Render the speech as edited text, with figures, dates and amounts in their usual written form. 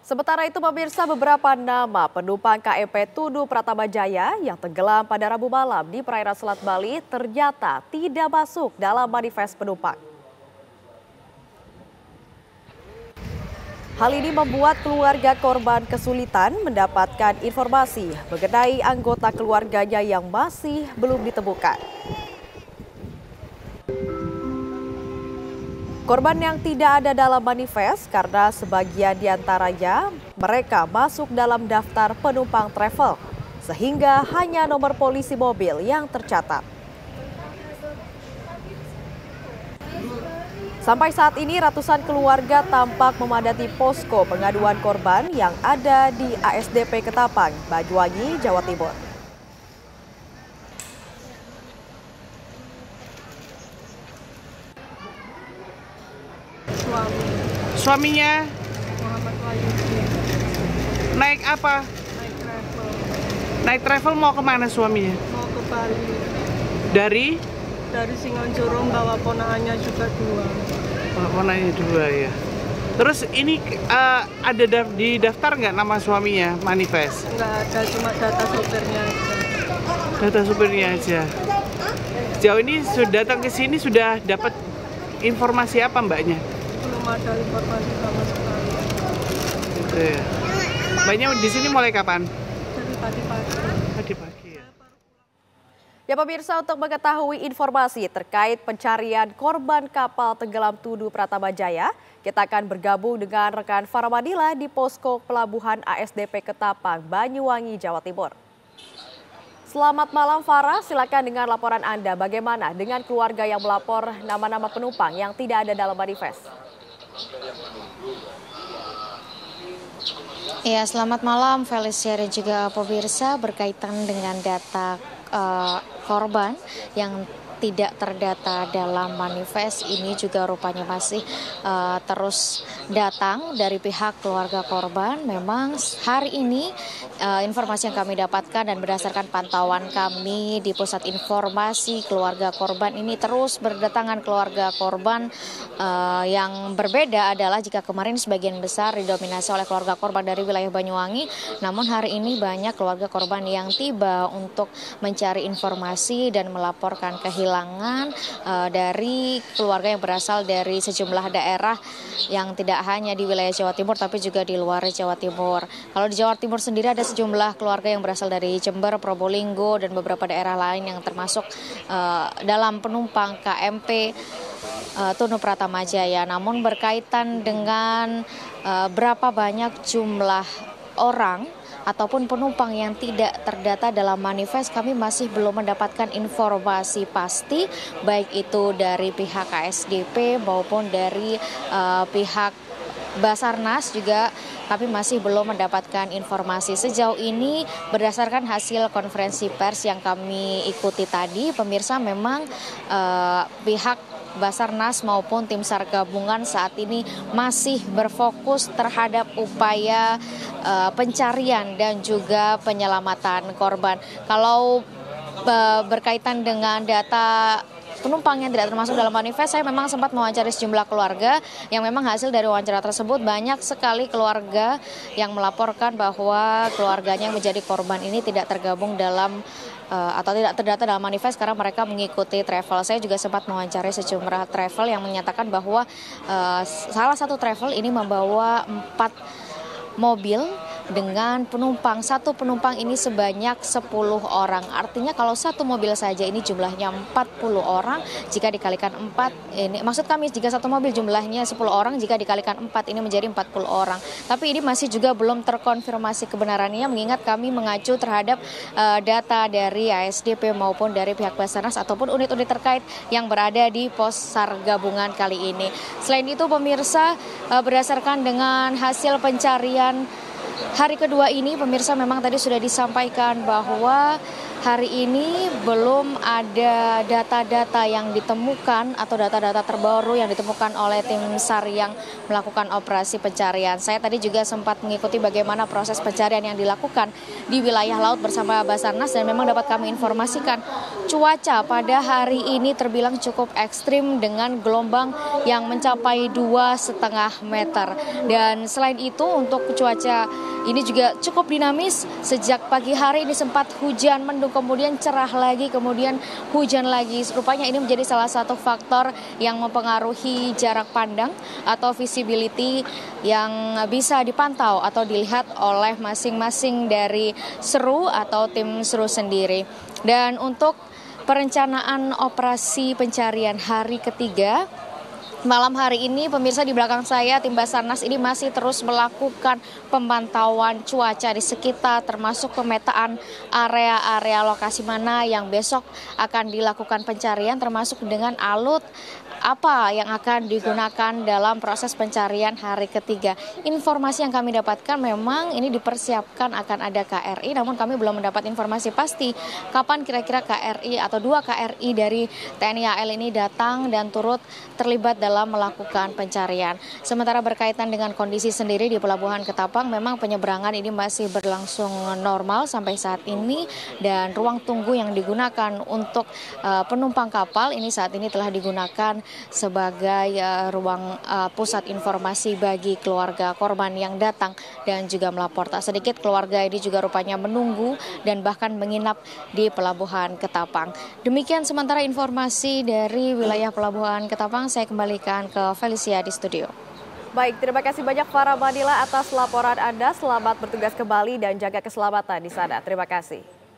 Sementara itu pemirsa, beberapa nama penumpang KMP Tudu Pratama Jaya yang tenggelam pada Rabu malam di perairan Selat Bali ternyata tidak masuk dalam manifest penumpang. Hal ini membuat keluarga korban kesulitan mendapatkan informasi mengenai anggota keluarganya yang masih belum ditemukan. Korban yang tidak ada dalam manifest karena sebagian diantaranya mereka masuk dalam daftar penumpang travel, sehingga hanya nomor polisi mobil yang tercatat. Sampai saat ini ratusan keluarga tampak memadati posko pengaduan korban yang ada di ASDP Ketapang, Banyuwangi, Jawa Timur. Suaminya Muhammad Wahyudi. naik apa? Naik travel. Naik travel mau kemana suaminya? Mau ke Bali. Dari Singonjoro bawa ponakannya juga 2. Ponanya 2 ya. Terus ini ada di daftar nggak nama suaminya manifest? Nggak ada, cuma data supirnya aja. Data supirnya aja. Sejauh ini sudah datang ke sini sudah dapat informasi apa mbaknya? Belum ada informasi sama sekali. Gitu ya. Mbaknya di sini mulai kapan? Dari tadi pagi. Tadi pagi ya. Ya pemirsa, untuk mengetahui informasi terkait pencarian korban kapal tenggelam Tudu Pratama Jaya, kita akan bergabung dengan rekan Farah Madila di posko pelabuhan ASDP Ketapang, Banyuwangi, Jawa Timur. Selamat malam Farah, silakan dengan laporan Anda. Bagaimana dengan keluarga yang melapor nama-nama penumpang yang tidak ada dalam manifest? Ya, selamat malam Felicia dan juga pemirsa. Berkaitan dengan data korban yang tidak terdata dalam manifest ini juga rupanya masih terus datang dari pihak keluarga korban. Memang hari ini informasi yang kami dapatkan dan berdasarkan pantauan kami di pusat informasi keluarga korban ini terus berdatangan keluarga korban. Yang berbeda adalah jika kemarin sebagian besar didominasi oleh keluarga korban dari wilayah Banyuwangi, namun hari ini banyak keluarga korban yang tiba untuk mencari informasi dan melaporkan kehilangan dari keluarga yang berasal dari sejumlah daerah yang tidak hanya di wilayah Jawa Timur tapi juga di luar Jawa Timur. Kalau di Jawa Timur sendiri ada sejumlah keluarga yang berasal dari Jember, Probolinggo dan beberapa daerah lain yang termasuk dalam penumpang KMP Tudu Pratama Jaya. Namun berkaitan dengan berapa banyak jumlah orang ataupun penumpang yang tidak terdata dalam manifest, kami masih belum mendapatkan informasi pasti, baik itu dari pihak ASDP maupun dari pihak Basarnas juga kami masih belum mendapatkan informasi. Sejauh ini berdasarkan hasil konferensi pers yang kami ikuti tadi, pemirsa, memang pihak Basarnas maupun tim SAR gabungan saat ini masih berfokus terhadap upaya pencarian dan juga penyelamatan korban. Kalau berkaitan dengan data penumpang yang tidak termasuk dalam manifest, saya memang sempat mewawancari sejumlah keluarga yang memang hasil dari wawancara tersebut banyak sekali keluarga yang melaporkan bahwa keluarganya yang menjadi korban ini tidak tergabung dalam atau tidak terdata dalam manifest karena mereka mengikuti travel. Saya juga sempat mewawancari sejumlah travel yang menyatakan bahwa salah satu travel ini membawa 4 mobil dengan penumpang. Satu penumpang ini sebanyak 10 orang. Artinya kalau satu mobil saja ini jumlahnya 40 orang. Jika dikalikan 4, ini maksud kami jika satu mobil jumlahnya 10 orang, jika dikalikan 4 ini menjadi 40 orang. Tapi ini masih juga belum terkonfirmasi kebenarannya, mengingat kami mengacu terhadap data dari ASDP maupun dari pihak Basarnas ataupun unit-unit terkait yang berada di pos SAR gabungan kali ini. Selain itu pemirsa, berdasarkan dengan hasil pencarian hari kedua ini, pemirsa, memang tadi sudah disampaikan bahwa hari ini belum ada data-data yang ditemukan atau data-data terbaru yang ditemukan oleh tim SAR yang melakukan operasi pencarian. Saya tadi juga sempat mengikuti bagaimana proses pencarian yang dilakukan di wilayah laut bersama Basarnas dan memang dapat kami informasikan cuaca pada hari ini terbilang cukup ekstrim dengan gelombang yang mencapai 2,5 meter. Dan selain itu untuk cuaca ini juga cukup dinamis. Sejak pagi hari ini sempat hujan mendung, kemudian cerah lagi, kemudian hujan lagi. Rupanya ini menjadi salah satu faktor yang mempengaruhi jarak pandang atau visibility yang bisa dipantau atau dilihat oleh masing-masing dari seru atau tim seru sendiri. Dan untuk perencanaan operasi pencarian hari ketiga, malam hari ini pemirsa di belakang saya tim Basarnas ini masih terus melakukan pemantauan cuaca di sekitar termasuk pemetaan area-area lokasi mana yang besok akan dilakukan pencarian termasuk dengan alut apa yang akan digunakan dalam proses pencarian hari ketiga. Informasi yang kami dapatkan memang ini dipersiapkan akan ada KRI, namun kami belum mendapat informasi pasti kapan kira-kira KRI atau 2 KRI dari TNI AL ini datang dan turut terlibat dalam melakukan pencarian. Sementara berkaitan dengan kondisi sendiri di Pelabuhan Ketapang, memang penyeberangan ini masih berlangsung normal sampai saat ini dan ruang tunggu yang digunakan untuk penumpang kapal ini saat ini telah digunakan sebagai ruang pusat informasi bagi keluarga korban yang datang dan juga melapor. Tak sedikit keluarga ini juga rupanya menunggu dan bahkan menginap di Pelabuhan Ketapang. Demikian sementara informasi dari wilayah Pelabuhan Ketapang. Saya kembalikan ke Felicia di studio. Baik, terima kasih banyak Farah Manila atas laporan Anda. Selamat bertugas kembali dan jaga keselamatan di sana. Terima kasih.